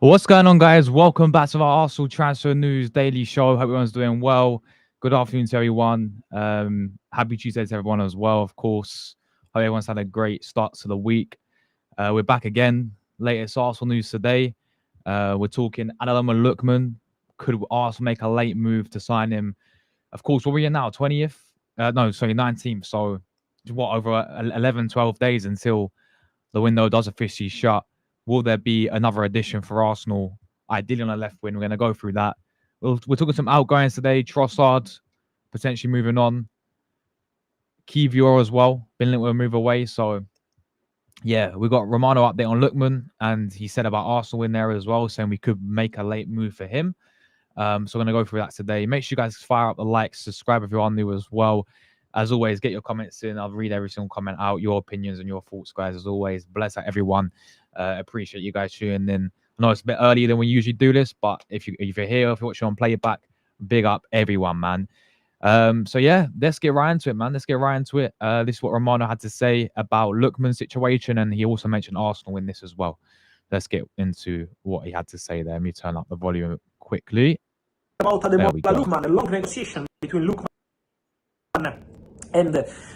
What's going on, guys? Welcome back to our Arsenal Transfer News Daily Show. Hope everyone's doing well. Good afternoon to everyone. Happy Tuesday to everyone as well, of course. Hope everyone's had a great start to the week. We're back again. Latest Arsenal news today. We're talking Ademola Lookman. Could Arsenal make a late move to sign him? Of course, what are we now? 20th? 19th. So, what, over 11, 12 days until the window does officially shut. Will there be another addition for Arsenal, ideally on the left wing? We're going to go through that. We're talking some outgoings today. Trossard potentially moving on. Kivior as well. Been linked with a move away. So, yeah, we got Romano update on Lookman. And he said about Arsenal in there as well, saying we could make a late move for him. So we're going to go through that today. Make sure you guys fire up the likes, subscribe if you're new as well. As always, get your comments in. I'll read every single comment out, your opinions and your thoughts, guys. As always, bless out everyone. Appreciate you guys tuning in. I know it's a bit earlier than we usually do this, but if you're here, if you're watching on playback, big up everyone, man. So yeah, let's get right into it, man. Let's get right into it. This is what Romano had to say about Lookman's situation, and he also mentioned Arsenal in this as well. Let's get into what he had to say there. Let me turn up the volume quickly. About Ademola Lookman, a long negotiation between Lookman and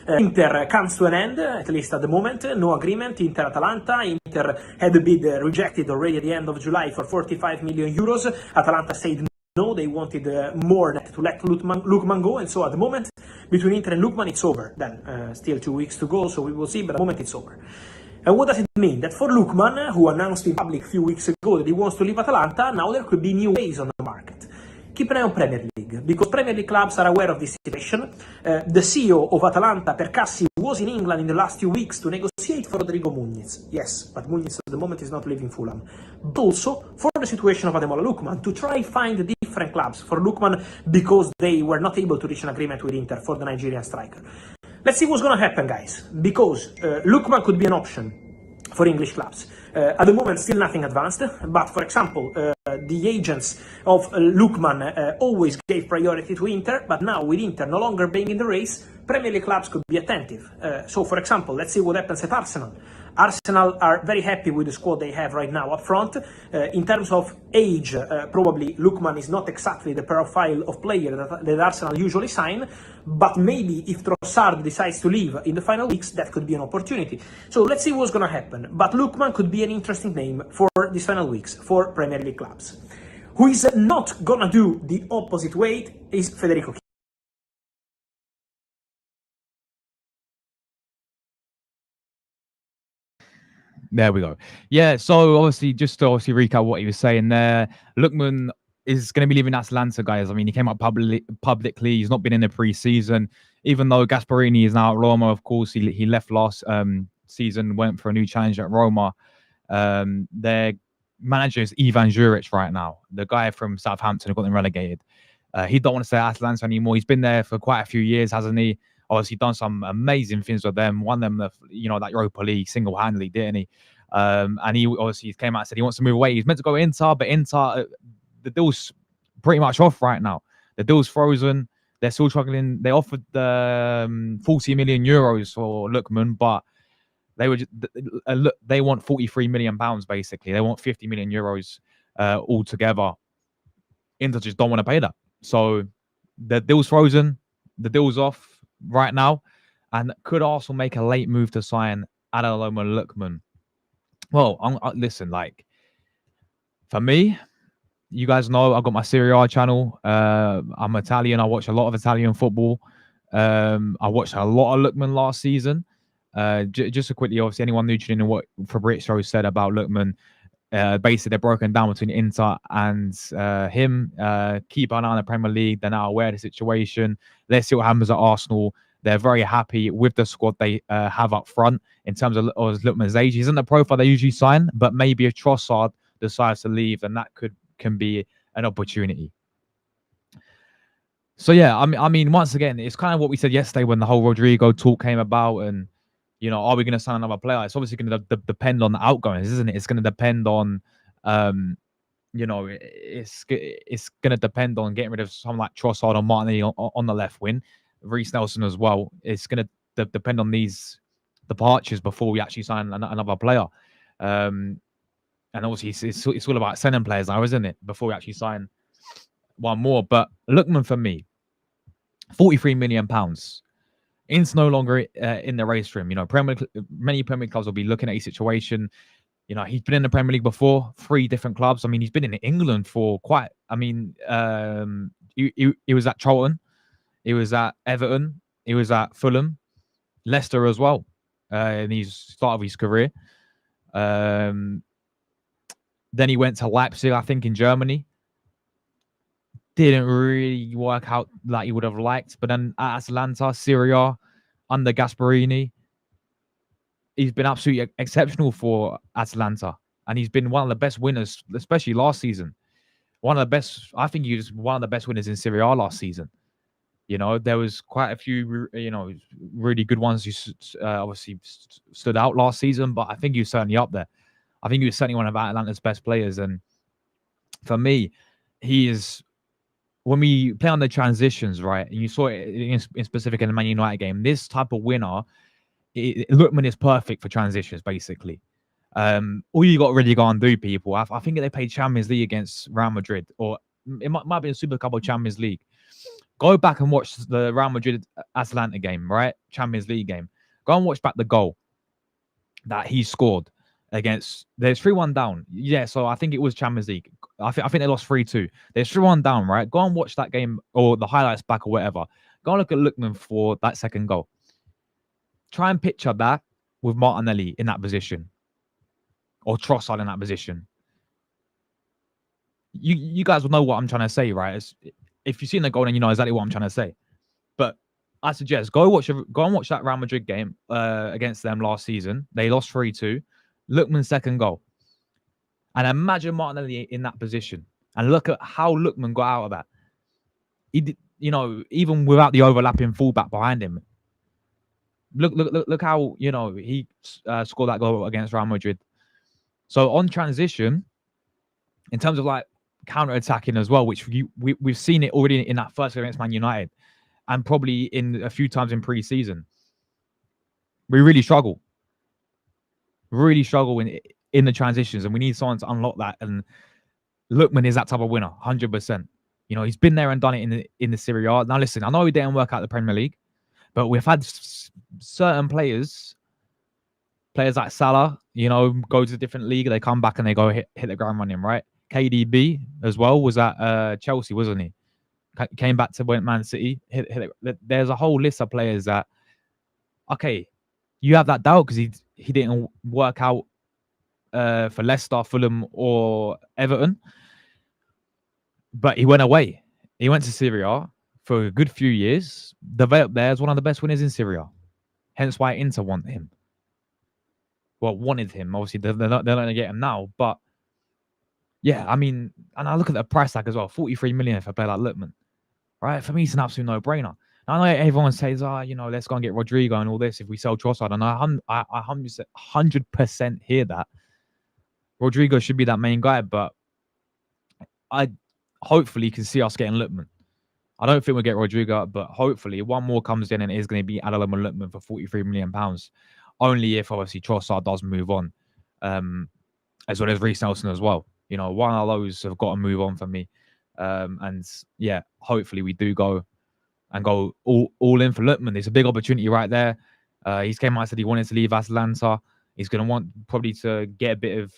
Inter comes to an end, at least at the moment. No agreement. Inter Atalanta. Inter had the bid rejected already at the end of July for 45 million euros. Atalanta said no, they wanted more to let Lookman go. And so at the moment, between Inter and Lookman, it's over. Then still 2 weeks to go, so we will see, but at the moment it's over. And what does it mean? That for Lookman, who announced in public a few weeks ago that he wants to leave Atalanta, now there could be new ways on the market. Keep an eye on Premier League, because Premier League clubs are aware of this situation. The CEO of Atalanta, Percassi, was in England in the last few weeks to negotiate for Rodrigo Muniz. Yes, but Muniz at the moment is not leaving Fulham. But also for the situation of Ademola Lookman, to try find different clubs for Lookman because they were not able to reach an agreement with Inter for the Nigerian striker. Let's see what's going to happen, guys, because Lookman could be an option for English clubs. At the moment, still nothing advanced, but for example, the agents of Lookman always gave priority to Inter, but now with Inter no longer being in the race, Premier League clubs could be attentive. So for example, let's see what happens at Arsenal. Arsenal are very happy with the squad they have right now up front. In terms of age, probably Lookman is not exactly the profile of player that Arsenal usually sign, but maybe if Trossard decides to leave in the final weeks, that could be an opportunity. So let's see what's going to happen. But Lookman could be an interesting name for these final weeks for Premier League clubs. Who is not going to do the opposite way is Federico. There we go. Yeah, so obviously, just to recap what he was saying there, Lookman is going to be leaving Atalanta, guys. I mean, he came out publicly. He's not been in the pre-season. Even though Gasperini is now at Roma, of course, he left last season, went for a new challenge at Roma. They're manager is Ivan Juric right now, the guy from Southampton who got them relegated. He don't want to stay at Atalanta anymore. He's been there for quite a few years, hasn't he? Obviously done some amazing things with them. Won them, that Europa League single-handedly, didn't he? And he obviously came out and said he wants to move away. He's meant to go Inter, but Inter, the deal's pretty much off right now. The deal's frozen. They're still struggling. They offered 40 million euros for Lookman, but they were they want 43 million pounds basically. They want 50 million euros altogether. Inter just don't want to pay that. So the deal's frozen. The deal's off right now. And could Arsenal make a late move to sign Ademola Lookman? Well, listen, like, for me, you guys know I've got my Serie A channel. I'm Italian. I watch a lot of Italian football. I watched a lot of Lookman last season. Just to quickly, obviously, anyone new tuning in what Fabrizio said about Lookman, basically they're broken down between Inter and him. Keep an eye on the Premier League. They're now aware of the situation. Let's see what happens at Arsenal. They're very happy with the squad they have up front in terms of Lookman's age. He's in the profile they usually sign, but maybe if Trossard decides to leave, then that can be an opportunity. So yeah, I mean, once again, it's kind of what we said yesterday when the whole Rodrigo talk came about, and are we going to sign another player? It's obviously going to depend on the outgoings, isn't it? It's going to depend on, it's going to depend on getting rid of someone like Trossard or Martinelli on the left wing, Reece Nelson as well. It's going to depend on these departures before we actually sign another player. And obviously, it's all about sending players now, isn't it? Before we actually sign one more. But Lookman, for me, £43 million. Inter no longer in the race for him. Many Premier League clubs will be looking at his situation. He's been in the Premier League before, 3 different clubs. I mean, he's been in England for quite. I mean, he was at Charlton, he was at Everton, he was at Fulham, Leicester as well. In his start of his career. Then he went to Leipzig, I think, in Germany. Didn't really work out like he would have liked. But then at Atalanta, Serie A, under Gasperini, he's been absolutely exceptional for Atalanta. And he's been one of the best winners, especially last season. One of the best, I think he was one of the best winners in Serie A last season. There was quite a few, really good ones who obviously stood out last season, but I think he was certainly up there. I think he was certainly one of Atalanta's best players. And for me, he is, when we play on the transitions, right, and you saw it in specific in the Man United game, this type of winner, Lookman is perfect for transitions, basically. All you got to really go and do, people, I think they played Champions League against Real Madrid, or it might be a Super Cup or Champions League. Go back and watch the Real Madrid Atalanta game, right? Champions League game. Go and watch back the goal that he scored against. There's 3-1 down. Yeah, so I think it was Champions League. I think they lost 3-2. There's 3-1 down, right? Go and watch that game or the highlights back or whatever. Go and look at Lookman for that second goal. Try and picture that with Martinelli in that position or Trossard in that position. You guys will know what I'm trying to say, right? If you've seen the goal, then you know exactly what I'm trying to say. But I suggest go and watch that Real Madrid game against them last season. They lost 3-2. Lookman's second goal. And imagine Martinelli in that position. And look at how Lookman got out of that. He did, even without the overlapping fullback behind him. Look how, he scored that goal against Real Madrid. So on transition, in terms of like counter-attacking as well, which we've seen it already in that first game against Man United and probably in a few times in pre-season. We really struggle in the transitions, and we need someone to unlock that. And Lookman is that type of winner, 100%. He's been there and done it in the Serie A. Now, listen, I know he didn't work out the Premier League, but we've had certain players like Salah, go to a different league, they come back and they go hit the ground running, right? KDB as well was at Chelsea, wasn't he? Came back to Man City. Hit it. There's a whole list of players that, okay, you have that doubt because he didn't work out for Leicester, Fulham, or Everton, but he went away. He went to Serie A for a good few years, developed there as one of the best winners in Serie A. Hence why Inter wanted him. Well, wanted him. Obviously, they're not going to get him now, but yeah, I mean, and I look at the price tag as well, 43 million for a player like Lookman, right? For me, it's an absolute no-brainer. I know everyone says, let's go and get Rodrigo and all this if we sell Trossard, and I 100% hear that. Rodrigo should be that main guy, but I hopefully can see us getting Lookman. I don't think we'll get Rodrigo, but hopefully one more comes in and it is going to be Ademola Lookman for £43 million. Only if obviously Trossard does move on, as well as Reece Nelson as well. One of those have got to move on for me. And yeah, hopefully we do go all in for Lookman. It's a big opportunity right there. He's came out and said he wanted to leave Atalanta. He's going to want probably to get a bit of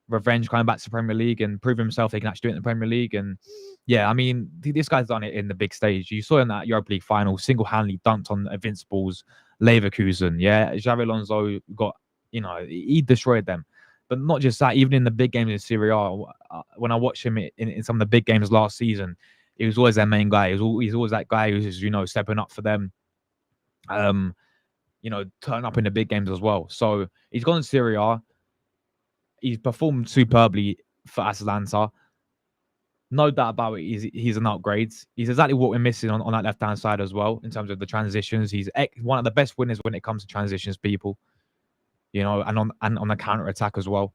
revenge coming back to the Premier League and prove himself he can actually do it in the Premier League. And yeah, I mean, this guy's done it in the big stage. You saw in that Europa League final, single-handedly dunked on Invincibles, Leverkusen. Yeah, Xabi Alonso got, he destroyed them. But not just that, even in the big games in Serie A, when I watched him in some of the big games last season, he was always their main guy. He's always that guy who's, stepping up for them. Turn up in the big games as well. So he's gone to Serie A. He's performed superbly for Atalanta. No doubt about it. He's an upgrade. He's exactly what we're missing on that left-hand side as well in terms of the transitions. He's one of the best winners when it comes to transitions, people. And on the counter-attack as well.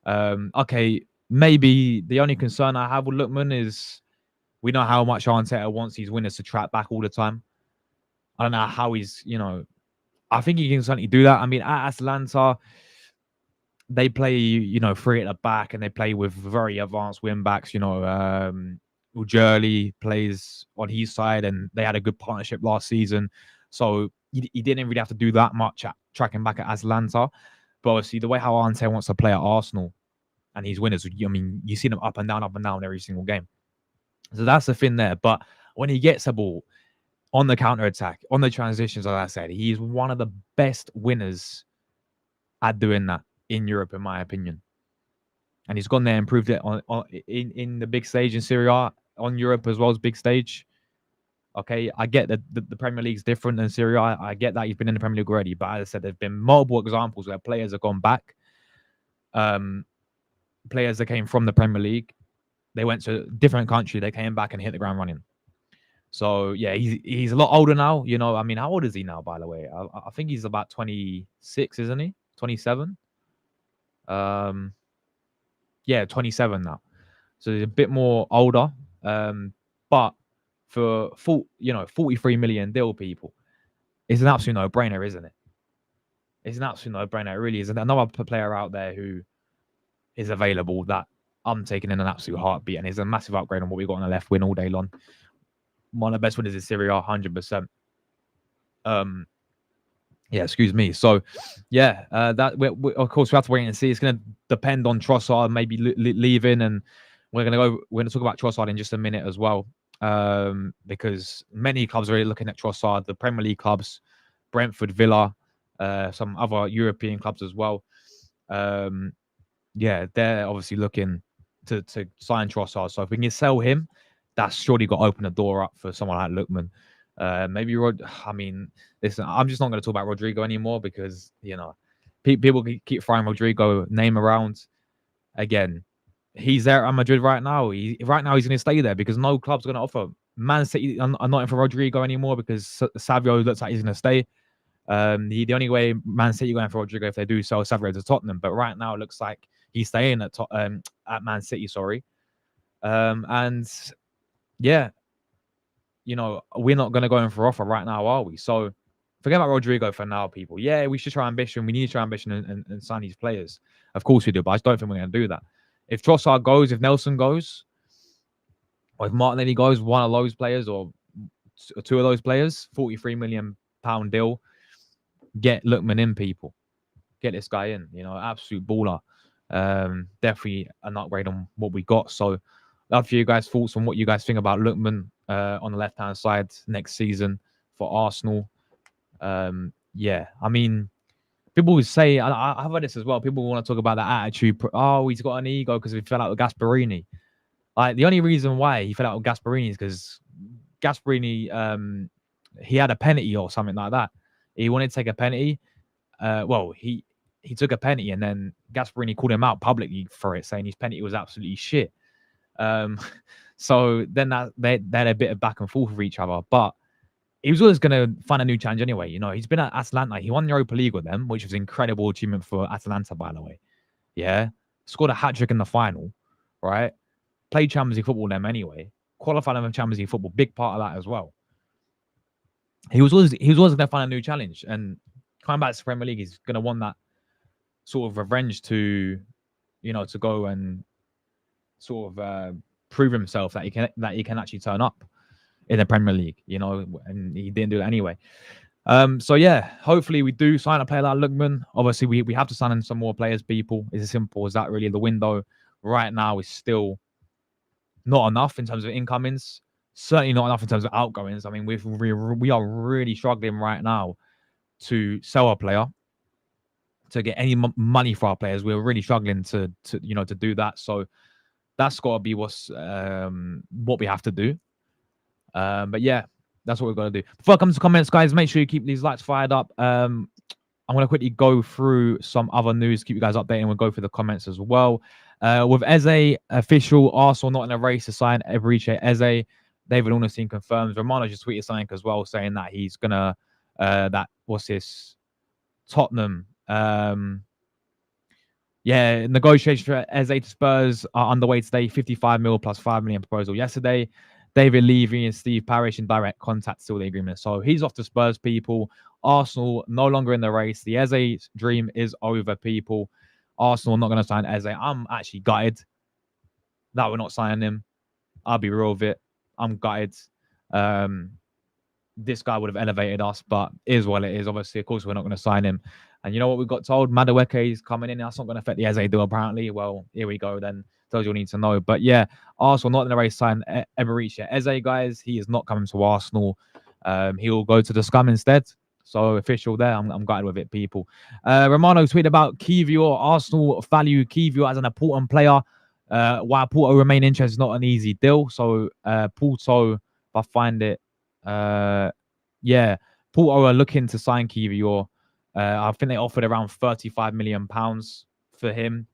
Okay, maybe the only concern I have with Lookman is we know how much Arteta wants these winners to track back all the time. I don't know how he's, I think he can certainly do that. I mean, at Atalanta, they play, three at the back, and they play with very advanced wing backs. Ujurli plays on his side, and they had a good partnership last season. So he didn't really have to do that much at tracking back at Atalanta. But obviously, the way how Ante wants to play at Arsenal and his winners, I mean, you see them up and down every single game. So that's the thing there. But when he gets a ball on the counter attack, on the transitions, as I said, he's one of the best winners at doing that in Europe, in my opinion. And he's gone there and proved it in the big stage in Serie A, on Europe as well as big stage. Okay, I get that the Premier League's different than Serie A. I get that he's been in the Premier League already, but as I said, there's been multiple examples where players have gone back. Players that came from the Premier League, they went to a different country, they came back and hit the ground running. So yeah, he's a lot older now. I mean, how old is he now, by the way? I think he's about 26, isn't he? 27. Yeah, 27 now. So he's a bit more older. But for 43 million deal, people, it's an absolute no-brainer, isn't it? It's an absolute no-brainer. It really is. Another player out there who is available that I'm taking in an absolute heartbeat, and is a massive upgrade on what we got on the left wing all day long. One of the best winners in Serie A, 100%. Yeah, excuse me. So, yeah, that of course we have to wait and see. It's going to depend on Trossard maybe leaving, and we're going to talk about Trossard in just a minute as well, because many clubs are really looking at Trossard. The Premier League clubs, Brentford, Villa, some other European clubs as well. Yeah, they're obviously looking to sign Trossard. So if we can sell him, that's surely got to open the door up for someone like Lookman. Maybe I mean, listen, I'm just not going to talk about Rodrigo anymore because people keep throwing Rodrigo name around. Again, he's there at Madrid right now. Right now he's going to stay there because no club's going to offer. Man City are not in for Rodrigo anymore because Savio looks like he's going to stay. The only way Man City are going for Rodrigo if they do sell Savio to Tottenham, but right now it looks like he's staying at Man City. Sorry, and yeah. We're not going to go in for offer right now, are we? So forget about Rodrigo for now, people. Yeah, we should try ambition. We need to try ambition and sign these players. Of course we do, but I just don't think we're going to do that. If Trossard goes, if Nelson goes, or if Martinelli goes, one of those players or two of those players, £43 million deal, get Lookman in, people. Get this guy in, absolute baller. Definitely an upgrade on what we got. So love for you guys' thoughts on what you guys think about Lookman on the left-hand side next season for Arsenal. Yeah, I mean, people would say, I've heard this as well, people want to talk about that attitude. Oh, he's got an ego because he fell out with Gasperini. Like, the only reason why he fell out with Gasperini is because Gasperini, he had a penalty or something like that. He wanted to take a penalty. Well, he he took a penalty, and then Gasperini called him out publicly for it, saying his penalty was absolutely shit. Um, so then they had a bit of back and forth with each other, but he was always going to find a new challenge anyway. You know, he's been at Atalanta. He won the Europa League with them, which was an incredible achievement for Atalanta, by the way. Yeah, scored a hat trick in the final, right? Played Champions League football with them anyway. Qualified them for Champions League football, big part of that as well. He was always going to find a new challenge, and coming back to the Premier League, he's going to want that sort of revenge to, you know, to go and sort of prove himself that he can actually turn up in the Premier League, you know, and he didn't do it anyway. So yeah, hopefully we do sign a player like Lookman. Obviously, we have to sign in some more players, people. It's as simple as that, really. The window right now is still not enough in terms of incomings. Certainly not enough in terms of outgoings. I mean, we are really struggling right now to sell a player, to get any money for our players. We're really struggling to do that. So that's got to be what we have to do. But yeah, that's what we've got to do. Before I come to comments, guys, make sure you keep these lights fired up. I'm going to quickly go through some other news, keep you guys updated. We'll go through the comments as well. With Eze official, Arsenal not in a race to sign Fabrizio Eze. David Ornstein confirms. Romano just tweeted something as well, saying that he's going to, Tottenham. Negotiations for Eze to Spurs are underway today. 55 mil plus 5 million proposal yesterday. David Levy and Steve Parish in direct contact still the agreement. So he's off to Spurs, people. Arsenal no longer in the race. The Eze dream is over, people. Arsenal not going to sign Eze. I'm actually gutted that we're not signing him. I'll be real with it. I'm gutted. This guy would have elevated us, but it is what it is. Obviously, of course, we're not going to sign him. And you know what we got told? Madueke is coming in. That's not going to affect the Eze deal, apparently. Well, here we go then. Tells you all need to know. But yeah, Arsenal not in the race sign Eberechi. Eze, guys, he is not coming to Arsenal. He will go to the scum instead. So official there. I'm gutted with it, people. Romano tweeted about Kivior. Arsenal value Kivior as an important player. While Porto remain interested, is not an easy deal. So Porto, if I find it, Porto are looking to sign Kivior. I think they offered around £35 million for him.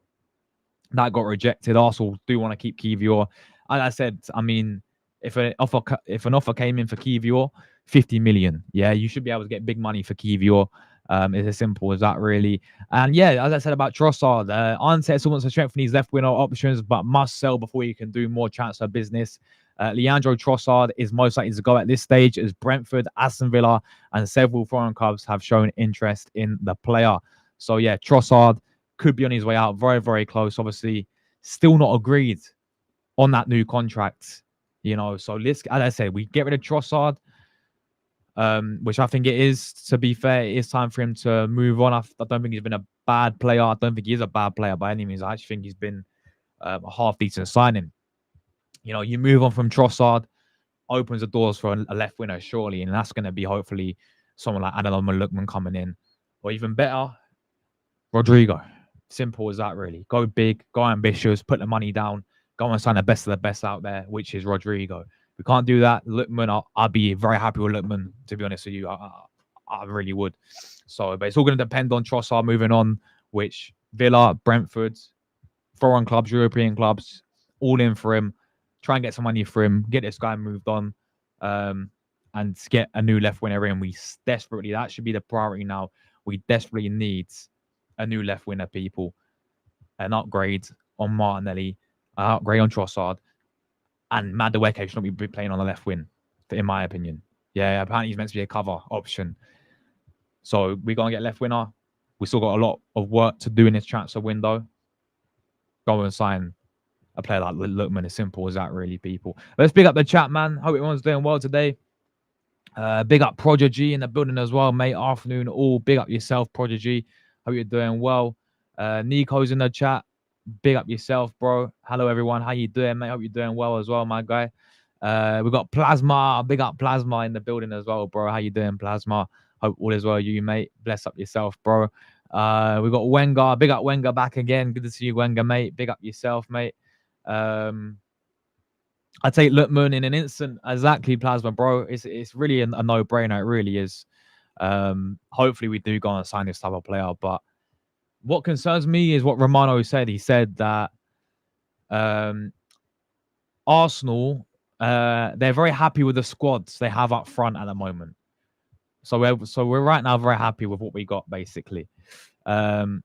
That got rejected. Arsenal do want to keep Kivior. Like I said, I mean, if an offer came in for Kivior, 50 million, yeah, you should be able to get big money for Kivior. It's as simple as that, really. And yeah, as I said about Trossard, Arteta wants to strengthen his left winger options, but must sell before you can do more transfer business. Leandro Trossard is most likely to go at this stage, as Brentford, Aston Villa, and several foreign clubs have shown interest in the player. So yeah, Trossard could be on his way out, very, very close. Obviously, still not agreed on that new contract, you know. So let's, as I said, we get rid of Trossard, which I think it is. To be fair, it is time for him to move on. I don't think he's been a bad player. I don't think he is a bad player by any means. I actually think he's been a half decent signing. You know, you move on from Trossard, opens the doors for a left winger, surely, and that's going to be hopefully someone like Ademola Lookman coming in, or even better, Rodrigo. Simple as that, really. Go big, go ambitious, put the money down, go and sign the best of the best out there, which is Rodrigo. We can't do that. Lookman, I'll be very happy with Lookman, to be honest with you. I really would. So, but it's all going to depend on Trossard moving on, which Villa, Brentford, foreign clubs, European clubs, all in for him. Try and get some money for him, get this guy moved on, and get a new left winger in. We desperately, that should be the priority now. We desperately need a new left winger, people. An upgrade on Martinelli, an upgrade on Trossard, and Madueke should not be playing on the left wing, in my opinion. Yeah, apparently he's meant to be a cover option. So we're going to get left winger. We still got a lot of work to do in this transfer window. Go and sign a player like Lookman. As simple as that, really, people. Let's big up the chat, man. Hope everyone's doing well today. Big up Prodigy in the building as well, mate. Afternoon all. Big up yourself, Prodigy. Hope you're doing well. Nico's in the chat. Big up yourself, bro. Hello, everyone. How you doing, mate? Hope you're doing well as well, my guy. We've got Plasma. Big up Plasma in the building as well, bro. How you doing, Plasma? Hope all is well, you, mate. Bless up yourself, bro. We've got Wenger. Big up Wenger back again. Good to see you, Wenger, mate. Big up yourself, mate. I take Lookman in an instant. Exactly, Plasma, bro. It's really a no-brainer. It really is. Hopefully we do go and sign this type of player, but What concerns me is what Romano said. He said that um, Arsenal, they're very happy with the squads they have up front at the moment. So we're right now very happy with what we got basically. Um,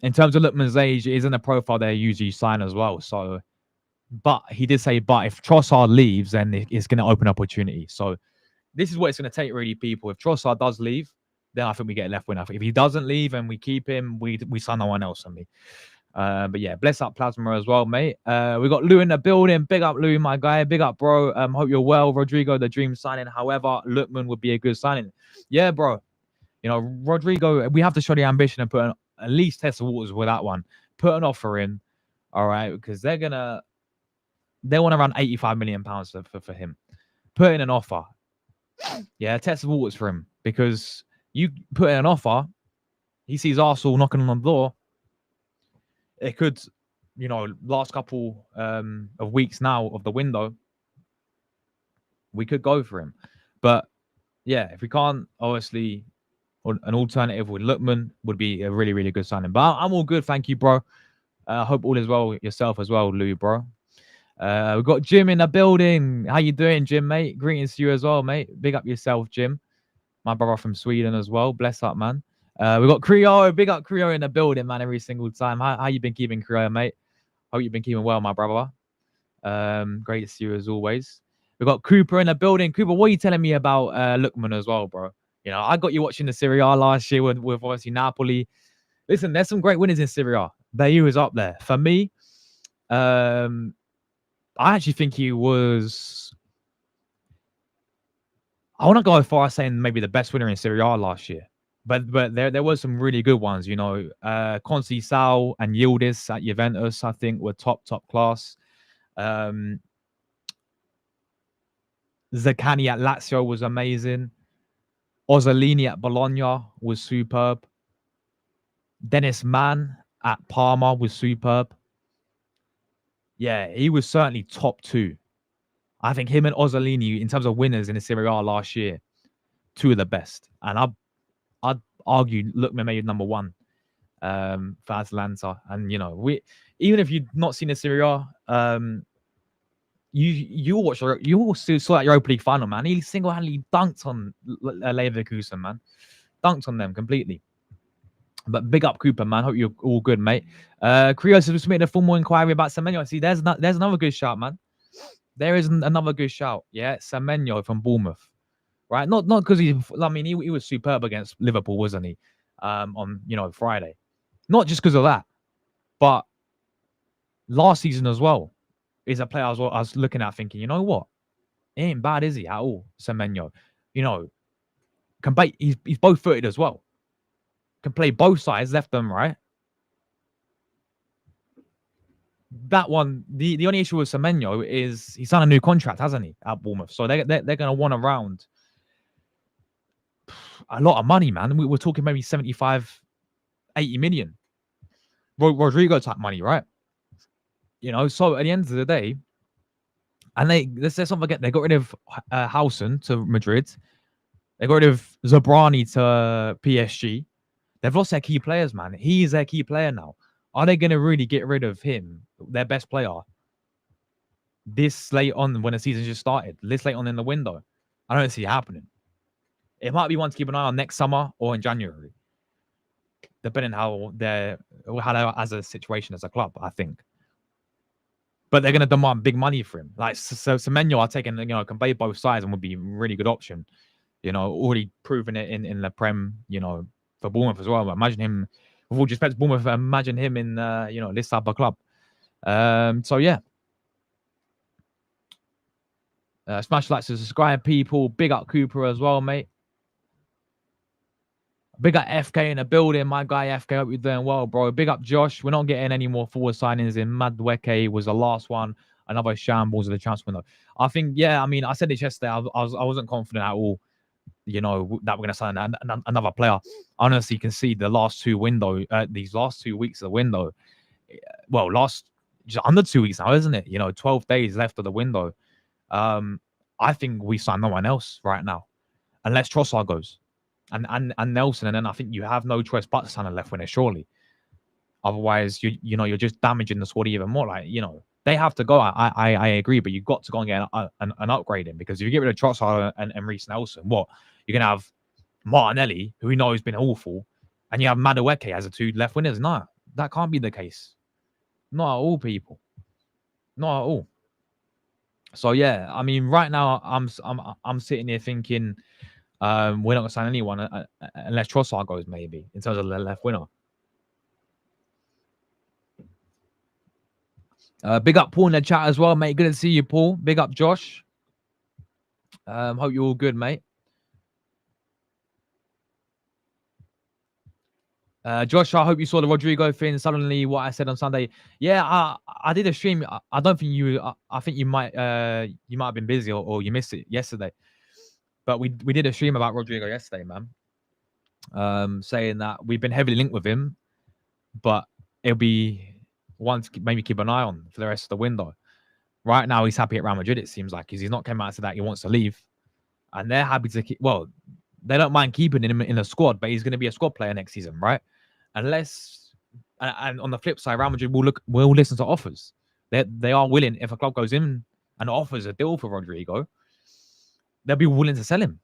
in terms of Lookman's age, it isn't a profile they usually sign as well. So, but he did say, but if Trossard leaves, then it's going to open opportunity. So this is what it's going to take, really, people. If Trossard does leave, then I think we get left winner. If he doesn't leave and we keep him, we sign no one else on me. But yeah, bless up Plasma as well, mate. We got Lou in the building. Big up, Lou, my guy. Big up, bro. Hope you're well. Rodrigo, the dream signing. However, Lookman would be a good signing. Yeah, bro. You know, Rodrigo, we have to show the ambition and at least test the waters with that one. Put an offer in, all right, because they want around £85 million for him. Put in an offer. Yeah, test the waters for him, because you put in an offer, he sees Arsenal knocking on the door. It could, last couple of weeks now of the window, we could go for him. But yeah, if we can't, obviously, an alternative with Lookman would be a really, really good signing. But I'm all good, thank you, bro. I hope all is well with yourself as well, Lou, bro. We've got Jim in the building. How you doing, Jim, mate? Greetings to you as well, mate. Big up yourself, Jim. My brother from Sweden as well. Bless up, man. We got Creo. Big up Creo in the building, man, every single time. How you been keeping, Creo, mate? Hope you've been keeping well, my brother. Great to see you as always. We got Cooper in the building. Cooper, what are you telling me about Lookman as well, bro? You know, I got you watching the Serie A last year with obviously Napoli. Listen, there's some great winners in Serie A. Bayu is up there. For me, I actually think he was. I want to go as far as saying maybe the best winner in Serie A last year. But there were some really good ones, you know. Conceição and Yildiz at Juventus, I think, were top class. Zaccagni at Lazio was amazing. Orsolini at Bologna was superb. Dennis Mann at Parma was superb. Yeah, he was certainly top two. I think him and Orsolini, in terms of winners in the Serie A last year, two of the best. And I'd argue Lookman made number one for Atalanta. And even if you've not seen the Serie A, you all saw that Europa League final, man. He single-handedly dunked on Leverkusen, man. Dunked on them completely. But big up Cooper, man. Hope you're all good, mate. Krios has submitted a formal inquiry about Semenyo. See, there's another good shout, man. There is another good shout. Yeah, Semenyo from Bournemouth. Right? Not because he was superb against Liverpool, wasn't he? On Friday. Not just because of that, but last season as well is a player I was looking at thinking, you know what? He ain't bad, is he, at all, Semenyo? He's both footed as well. Can play both sides, left and right. That one, the only issue with Semenyo is he's signed a new contract, hasn't he, at Bournemouth? So they're going to want around a lot of money, man. We're talking maybe 75, 80 million. Rodrigo type money, right? So at the end of the day, and let's not forget, they got rid of Housen to Madrid. They got rid of Zabrani to PSG. They've lost their key players, man. He is their key player now. Are they going to really get rid of him, their best player, this late on when the season just started, this late on in the window? I don't see it happening. It might be one to keep an eye on next summer or in January, depending how they're as a situation as a club, I think. But they're going to demand big money for him. Like, so Semenyo are taking, can play both sides and would be a really good option. Already proven it in the Prem, for Bournemouth as well. But imagine him, with all due respect to Bournemouth, imagine him in, this type of club. So, yeah. Smash likes to subscribe, people. Big up Cooper as well, mate. Big up FK in the building. My guy FK, hope you're doing well, bro. Big up Josh. We're not getting any more forward signings in. Madueke was the last one. Another shambles of the transfer window. I think, yeah, I said it yesterday. I wasn't confident at all, that we're going to sign another player. Honestly, you can see the last two these last 2 weeks of the window. Well, just under 2 weeks now, isn't it? 12 days left of the window. I think we sign no one else right now, unless Trossard goes and Nelson, and then I think you have no choice but to sign a left winger, surely. Otherwise, you're just damaging the squad even more. Like, they have to go. I agree, but you've got to go and get an upgrade in, because if you get rid of Trossard and Reece Nelson, what you're gonna have Martinelli, who we know has been awful, and you have Madueke as the two left winners. No, that can't be the case. Not at all, people. Not at all. So yeah, I mean, right now I'm sitting here thinking, we're not gonna sign anyone unless Trossard goes, maybe, in terms of the left winner. Big up Paul in the chat as well, mate. Good to see you, Paul. Big up Josh. Hope you're all good, mate. Josh, I hope you saw the Rodrigo thing. Suddenly, what I said on Sunday. Yeah, I did a stream. I don't think you. I think you might have been busy, or you missed it yesterday. But we did a stream about Rodrigo yesterday, man. Saying that we've been heavily linked with him, but it'll be one to maybe keep an eye on for the rest of the window. Right now, he's happy at Real Madrid. It seems like, because he's not come out to that he wants to leave, and they're happy to keep. Well, they don't mind keeping him in the squad, but he's going to be a squad player next season, right? Unless, and on the flip side, Real Madrid will listen to offers. They are willing, if a club goes in and offers a deal for Rodrigo, they'll be willing to sell him.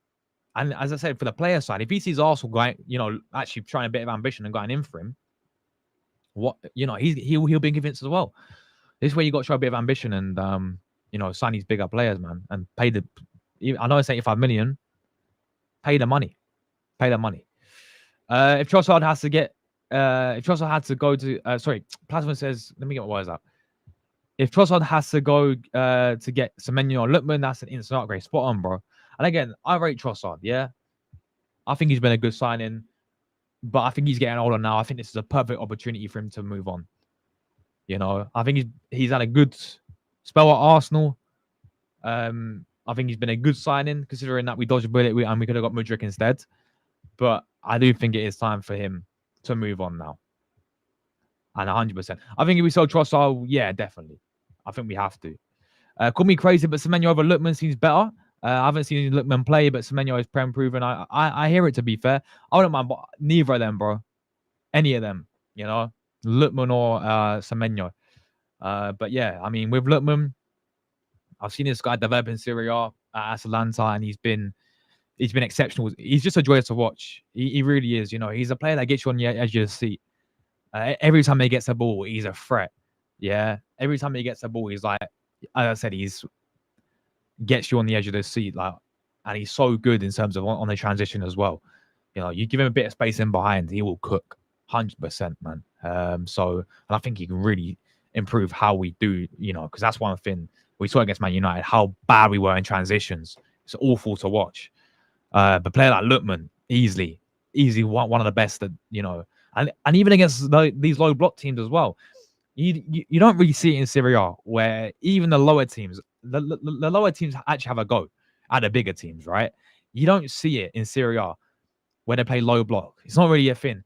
And as I said, for the player side, if he sees Arsenal going, actually trying a bit of ambition and going in for him, he'll be convinced as well. This is where you got to show a bit of ambition and sign these bigger players, man, and pay the. I know it's 85 million. Pay the money. Pay the money. If Trossard has to get, if Trossard had to go to, Plasma says, let me get my words out. If Trossard has to go to get Semenyo or Lookman, that's an instant upgrade. Spot on, bro. And again, I rate Trossard, yeah. I think he's been a good signing, but I think he's getting older now. I think this is a perfect opportunity for him to move on. I think he's had a good spell at Arsenal. I think he's been a good signing, considering that we dodged a bullet and we could have got Mudryk instead. But I do think it is time for him to move on now. And 100%. I think if we sell Trossard, yeah, definitely. I think we have to. Call me crazy, but Semenyo over Lookman seems better. I haven't seen Lookman play, but Semenyo is proven. I hear it, to be fair. I wouldn't mind, but neither of them, bro. Any of them, Lookman or Semenyo. But yeah, I mean, with Lookman, I've seen this guy develop in Serie A at Atalanta, and he's been exceptional. He's just a joy to watch. He really is. He's a player that gets you on the edge of your seat. Every time he gets a ball, he's a threat. Yeah, every time he gets a ball, he's like, as I said, gets you on the edge of the seat. Like, and he's so good in terms of on the transition as well. You give him a bit of space in behind, he will cook 100%, man. And I think he can really improve how we do. Because that's one thing we saw against Man United, how bad we were in transitions. It's awful to watch. But player like Lookman, easily one of the best that, and even against these low block teams as well. You don't really see it in Serie A, where even the lower teams, the lower teams actually have a go at the bigger teams, right? You don't see it in Serie A where they play low block. It's not really a thing.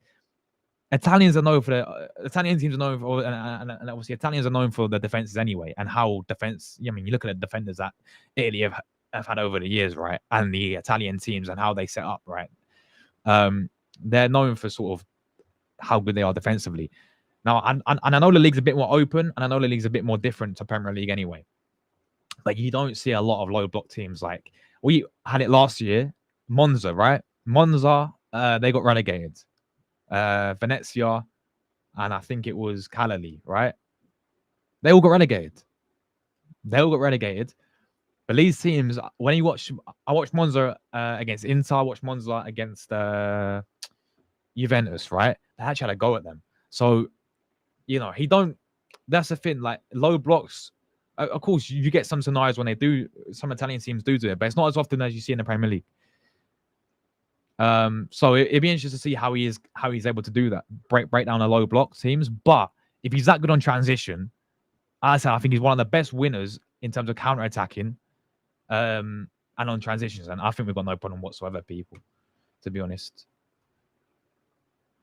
Italian teams are known for, and obviously Italians are known for the defenses anyway, and how defense. I mean, you look at the defenders that Italy have had over the years, right? And the Italian teams and how they set up, right? They're known for sort of how good they are defensively. Now, and I know the league's a bit more open, and I know the league's a bit more different to Premier League anyway. But you don't see a lot of low block teams. Like, we had it last year. Monza, right? Monza, they got relegated. Venezia, and I think it was Cagliari, right? They all got relegated. But these teams, when I watched Monza against Inter, I watched Monza against Juventus, right? They actually had a go at them. So, that's the thing, like low blocks. Of course, you get some scenarios when some Italian teams do it, but it's not as often as you see in the Premier League. So it'd be interesting to see how he's able to do that, break down the low block teams. But if he's that good on transition, as I said, I think he's one of the best winners in terms of counter attacking, and on transitions. And I think we've got no problem whatsoever, people. To be honest,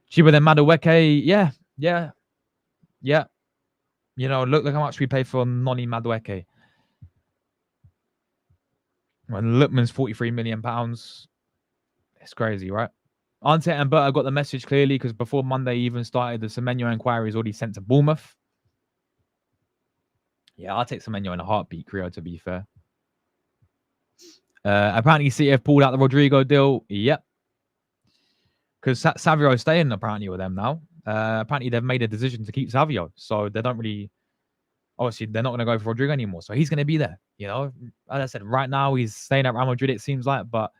cheaper than Madueke, yeah. Look how much we pay for Noni Madueke. When Lookman's £43 million. It's crazy, right? Ante and Berta got the message clearly because before Monday even started, the Semenyo inquiry is already sent to Bournemouth. Yeah, I'll take Semenyo in a heartbeat, Creo, to be fair. Apparently, City have pulled out the Rodrigo deal. Yep. Because Savio is staying apparently with them now. Apparently, they've made a decision to keep Savio. So they don't really... Obviously, they're not going to go for Rodrigo anymore. So he's going to be there. You know, as I said, right now, he's staying at Real Madrid, it seems like. But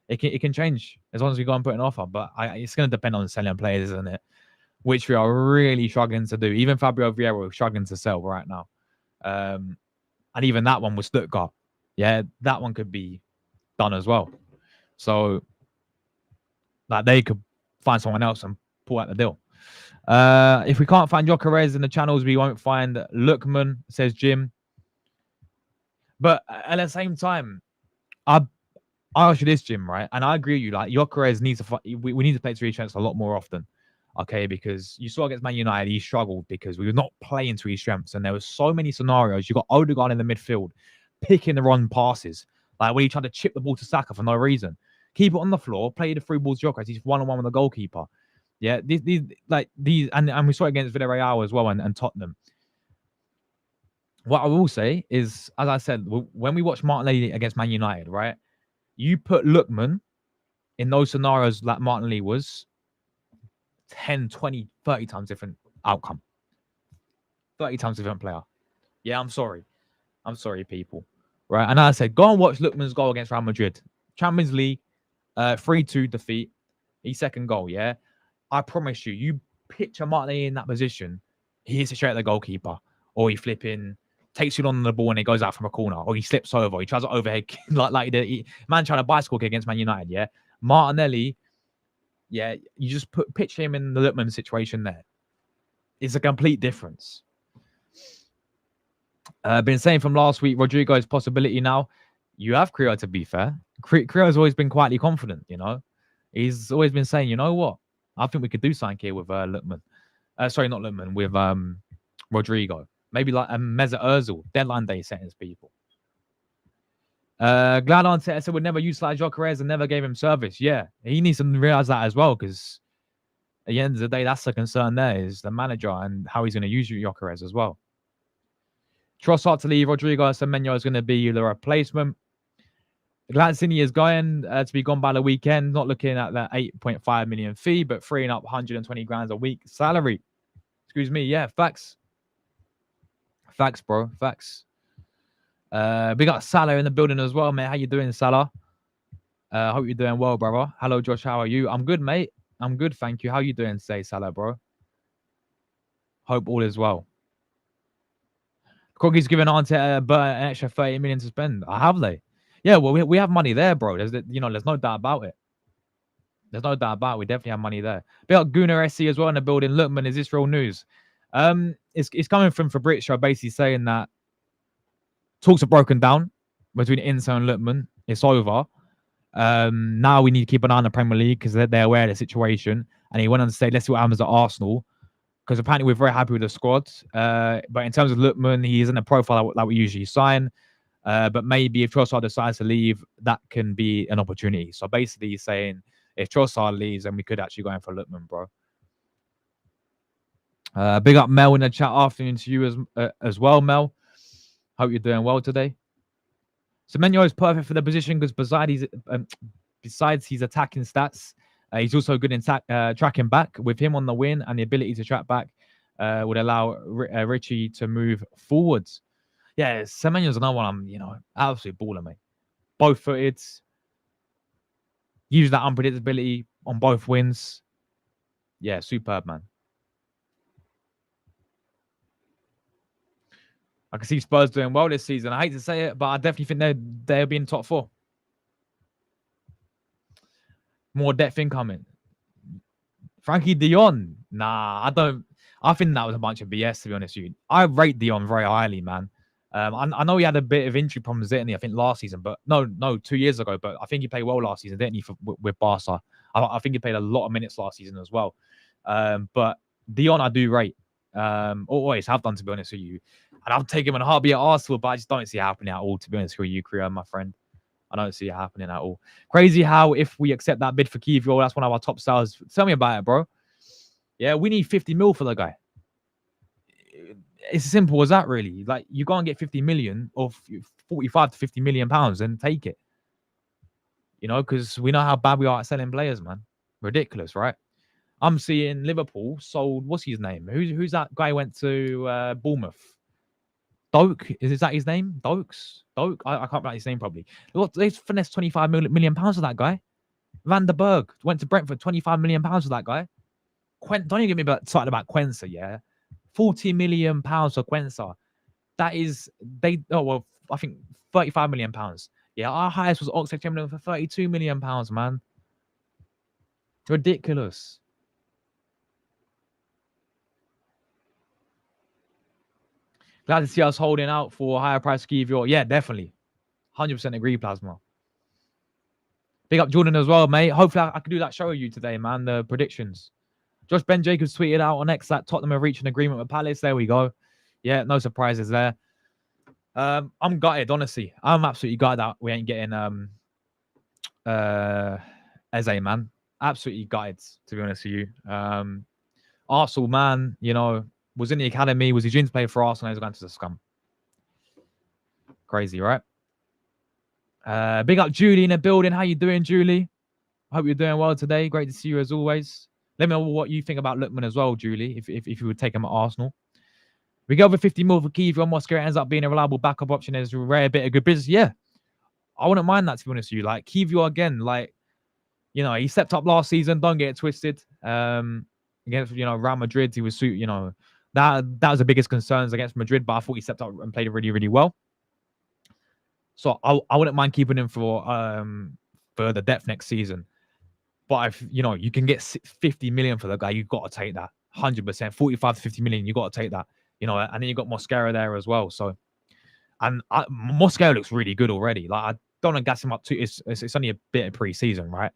it can change as long as we go and put an offer. But it's going to depend on selling players, isn't it? Which we are really struggling to do. Even Fabio Vieira is struggling to sell right now. And even that one was Stuttgart. Yeah, that one could be done as well. So like they could find someone else and pull out the deal. If we can't find Gyökeres in the channels, we won't find Lookman, says Jim. But at the same time, I ask you this, Jim, right? And I agree with you. Like Gyökeres needs to we need to play to his strengths a lot more often. Okay, because you saw against Man United, he struggled because we were not playing to his strengths. And there were so many scenarios. You got Odegaard in the midfield, picking the wrong passes. Like when he tried to chip the ball to Saka for no reason. Keep it on the floor, play the through balls to Gyökeres. He's one-on-one with the goalkeeper. Yeah, these and we saw it against Villarreal as well and Tottenham. What I will say is, as I said, when we watched Martinelli against Man United, right? You put Lookman in those scenarios like Martinelli was 10, 20, 30 times different outcome. 30 times different player. Yeah, I'm sorry. I'm sorry, people. Right? And as I said, go and watch Lookman's goal against Real Madrid. Champions League, 3-2 defeat. His second goal, yeah? I promise you, you picture Martinelli in that position, he hits it straight at the goalkeeper. Or he flipping, takes too long on the ball and it goes out from a corner. Or he slips over. He tries to overhead like man trying to bicycle kick against Man United, yeah? Martinelli, yeah, you just picture him in the Lookman situation there. It's a complete difference. Been saying from last week, Rodrigo's possibility now. You have Creo, to be fair. Creo's always been quietly confident, you know. He's always been saying, you know what? I think we could do something here with Lookman. Sorry, not Lookman, with Rodrigo. Maybe like a Mesut Ozil. Deadline day sentence, people. Glad Arteta said would never utilize Gyökeres and never gave him service. Yeah, he needs to realize that as well, because at the end of the day, that's the concern there, is the manager and how he's going to use Gyökeres as well. Trossard to leave, Rodrigo Semenyo is going to be the replacement. Glanzini is going to be gone by the weekend, not looking at that 8.5 million fee, but freeing up 120 grand a week salary. Excuse me, yeah, facts. Facts, bro, facts. We got Salah in the building as well, mate. How you doing, Salah? Hope you're doing well, brother. Hello, Josh. How are you? I'm good, mate. I'm good, thank you. How you doing today, Salah, bro? Hope all is well. Croggy's given Arteta an extra 30 million to spend. Have they? Yeah, well, we have money there, bro. There's no doubt about it. There's no doubt about it. We definitely have money there. We got Gunnar SC as well in the building. Lookman, is this real news? It's coming from Fabrizio, basically saying that talks are broken down between Inter and Lookman. It's over. Now we need to keep an eye on the Premier League because they're aware of the situation. And he went on to say, let's see what happens at Arsenal. Because apparently we're very happy with the squad. But in terms of Lookman, he isn't a profile that we usually sign. But maybe if Trossard decides to leave, that can be an opportunity. So basically he's saying if Trossard leaves, then we could actually go in for Lookman, bro. Big up Mel in the chat. Afternoon to you as well, Mel. Hope you're doing well today. Semenyo is perfect for the position because besides his attacking stats, he's also good in tracking back. With him on the wing and the ability to track back would allow Richie to move forwards. Yeah, Semenyo's another one. I'm, absolute baller, mate. Both footed. Use that unpredictability on both wins. Yeah, superb, man. I can see Spurs doing well this season. I hate to say it, but I definitely think they'll be in top 4. More depth incoming. Frankie Dion. Nah, I don't. I think that was a bunch of BS, to be honest with you. I rate Dion very highly, man. I know he had a bit of injury problems, didn't he? I think last season, but no, 2 years ago. But I think he played well last season, didn't he, with Barca? I think he played a lot of minutes last season as well. But Dion, I do rate. Always have done, to be honest with you. And I'll take him in a heartbeat at Arsenal, but I just don't see it happening at all, to be honest with you, Creo, my friend. I don't see it happening at all. Crazy how if we accept that bid for Kiwior, that's one of our top stars. Tell me about it, bro. Yeah, we need 50 mil for the guy. It's as simple as that, really. Like, you go and get 50 million or 45 to 50 million pounds and take it. You know, because we know how bad we are at selling players, man. Ridiculous, right? I'm seeing Liverpool sold, what's his name? Who's that guy who went to Bournemouth? Doak, is that his name? Doak? I can't write his name probably. Look, they finessed 25 million pounds for that guy. Van der Berg went to Brentford, 25 million pounds for that guy. Don't you get me started about Quensa, yeah? 40 million pounds for Quensa. That is, I think 35 million pounds. Yeah, our highest was Oxford Chamberlain for 32 million pounds, man. Ridiculous. Glad to see us holding out for a higher price Kiwior. Yeah, definitely. 100% agree, Plasma. Big up Jordan as well, mate. Hopefully I can do that show with you today, man. The predictions. Josh Ben Jacobs tweeted out on X that Tottenham have reached an agreement with Palace. There we go. Yeah, no surprises there. I'm gutted, honestly. I'm absolutely gutted that we ain't getting Eze, man. Absolutely gutted, to be honest with you. Arsenal, man, you know, was in the academy, was he due to play for Arsenal, he's going to the scum. Crazy, right? Big up Julie in the building. How you doing, Julie? Hope you're doing well today. Great to see you as always. Let me know what you think about Lookman as well, Julie, if you would take him at Arsenal. We go over 50 mil for Kiwior. Mosquera ends up being a reliable backup option. There's a rare bit of good business. Yeah, I wouldn't mind that, to be honest with you. Like, Kiwior, again, like, you know, he stepped up last season. Don't get it twisted. Against, you know, Real Madrid, he was, you know, that was the biggest concerns against Madrid, but I thought he stepped up and played really, really well. So I wouldn't mind keeping him for the depth next season. But if, you know, you can get 50 million for the guy, you've got to take that. 100%. 45 to 50 million, you've got to take that. You know, and then you've got Mosquera there as well. So, and Mosquera looks really good already. Like, I don't want to gas him up too. It's only a bit of pre-season, right?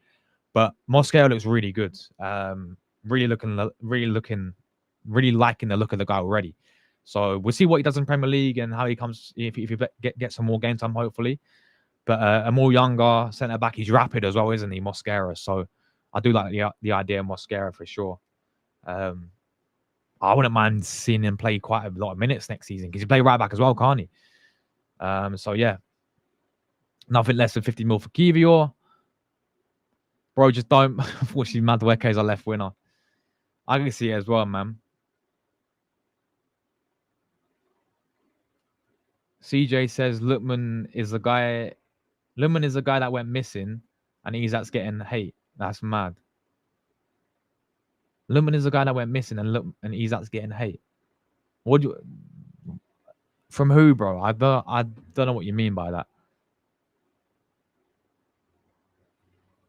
But Mosquera looks really good. Really liking the look of the guy already. So we'll see what he does in Premier League and how he comes if he get some more game time, hopefully. But a more younger centre back, he's rapid as well, isn't he, Mosquera? So I do like the idea of Mosquera for sure. I wouldn't mind seeing him play quite a lot of minutes next season because he play right back as well, can't he? So yeah, nothing less than 50 mil for Kiwior. Bro, just don't. Unfortunately, Madueke is our left winner. I can see it as well, man. CJ says Lookman is the guy. Lookman is the guy that went missing, and Isak's getting hate. That's mad. Lookman is the guy that went missing, and Isak's getting hate. What do you, from who, bro? I don't know what you mean by that.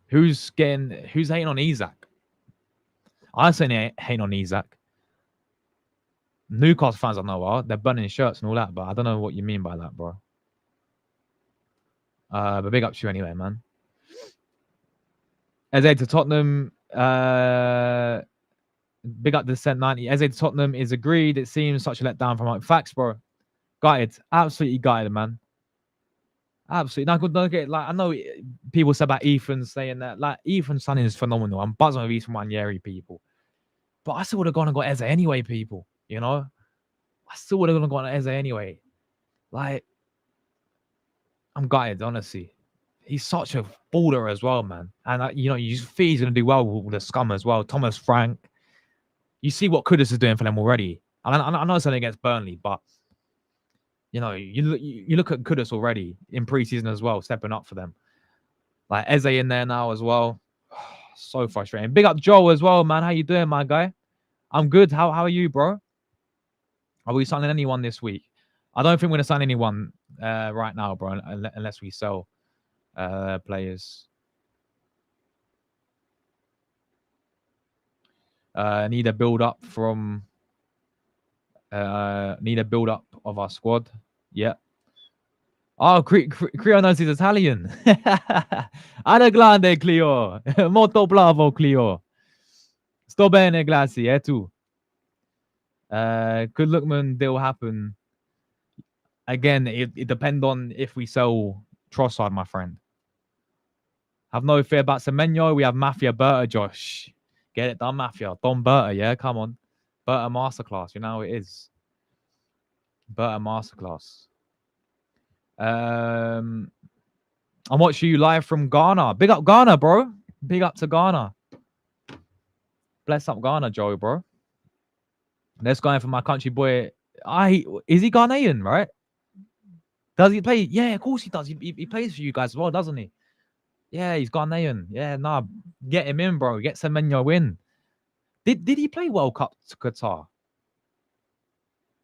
Who's hating on Isak? I say hating on Isak. Newcastle fans I know are. They're burning shirts and all that, but I don't know what you mean by that, bro. But big up to you anyway, man. Eze to Tottenham. Big up to Cent 90. Eze to Tottenham is agreed. It seems such a letdown from facts, bro. Gutted. Absolutely gutted, man. Absolutely. Don't get, like, I know people say about Ethan saying that. Like, Ethan's son is phenomenal. I'm buzzing with Ethan Wanyeri, people. But I still would have gone and got Eze anyway, people. You know? I still would have gone Eze anyway. Like, I'm gutted, honestly. He's such a baller as well, man. And, you know, you see he's going to do well with the scum as well. Thomas Frank. You see what Kudus is doing for them already. And I know it's only against Burnley, but, you know, you look at Kudus already in preseason as well, stepping up for them. Like, Eze in there now as well. So frustrating. Big up Joe as well, man. How you doing, my guy? I'm good. How are you, bro? Are we signing anyone this week? I don't think we're going to sign anyone right now, bro, unless we sell players. Need a build up from of our squad. Yeah. Oh, Cleo knows he's Italian. Ada grande, Cleo. Molto bravo, Cleo. Sto bene, grazie, tu. Could Lookman deal happen? Again, it depends on if we sell Trossard, my friend. Have no fear about Semenyo. We have Mafia Berta, Josh. Get it done, Mafia. Don Berta, yeah? Come on. Berta Masterclass. You know how it is. Berta Masterclass. I'm watching you live from Ghana. Big up Ghana, bro. Big up to Ghana. Bless up Ghana, Joey, bro. Let's go in for my country boy. Is he Ghanaian, right? Does he play? Yeah, of course he does. He plays for you guys as well, doesn't he? Yeah, he's Ghanaian. Yeah, nah, get him in, bro. Get Semenyo in. Did he play World Cup to Qatar?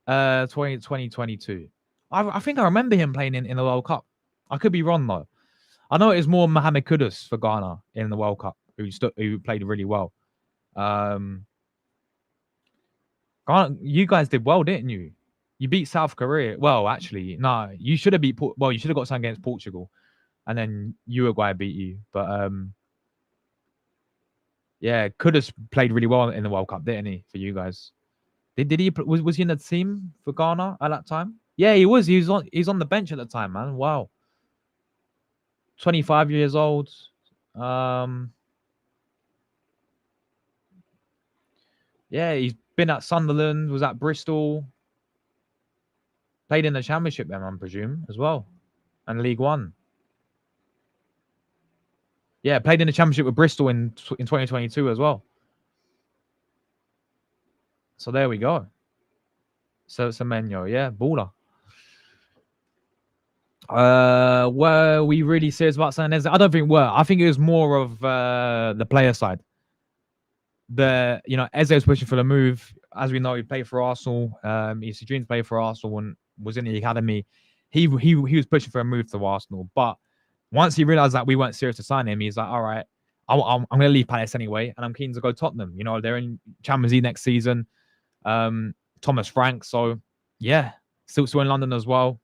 2022. I think I remember him playing in the World Cup. I could be wrong though. I know it was more Mohamed Kudus for Ghana in the World Cup, who played really well. Ghana, you guys did well, didn't you? You beat South Korea. Well, actually, no, you should have beat. You should have got something against Portugal, and then Uruguay beat you. But yeah, Kudus played really well in the World Cup, didn't he? For you guys. Did he was he in the team for Ghana at that time? Yeah, he was. He's on the bench at the time, man. Wow. 25 years old. Yeah, he's been at Sunderland, was at Bristol, played in the Championship then, I presume, as well, and League One. Yeah, played in the Championship with Bristol in 2022 as well. So there we go. So Semenyo, yeah, baller. Were we really serious about saying this? I don't think we were. I think it was more of the player side. Eze was pushing for the move. As we know, he played for Arsenal. His dreams played for Arsenal and was in the academy. He was pushing for a move to Arsenal, but once he realized that we weren't serious to sign him, he's like, all right, I'm going to leave Palace anyway, and I'm keen to go Tottenham. You know, they're in Champions League next season. Thomas Frank, so yeah, still in London as well.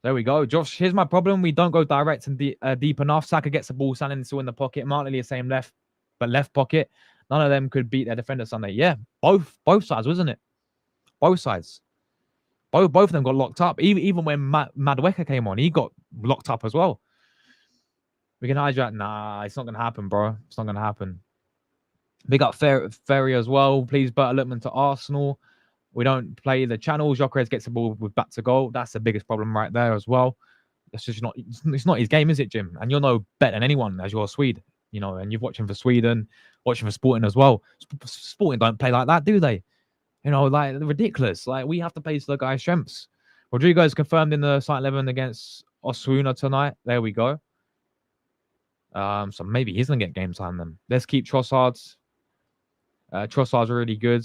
There we go. Josh, here's my problem. We don't go direct and deep enough. Saka gets the ball standing still in the pocket. Martinelli the same left pocket. None of them could beat their defender Sunday. Yeah, both sides, wasn't it? Both sides. Both of them got locked up. Even when Madueke came on, he got locked up as well. We can hijack. Nah, it's not going to happen, bro. It's not going to happen. Big up Ferry as well. Please, Berta Lookman to Arsenal. We don't play the channel. Gyökeres gets the ball with back to goal. That's the biggest problem right there as well. That's just not. It's not his game, is it, Jim? And you'll know better than anyone as you're a Swede. You know, and you're watching for Sweden, watching for Sporting as well. Sporting don't play like that, do they? You know, like ridiculous. Like we have to play to the guy's strengths. Rodrigo's confirmed in the starting 11 against Osasuna tonight. There we go. So maybe he's gonna get game time then. Let's keep Trossard. Trossard's really good.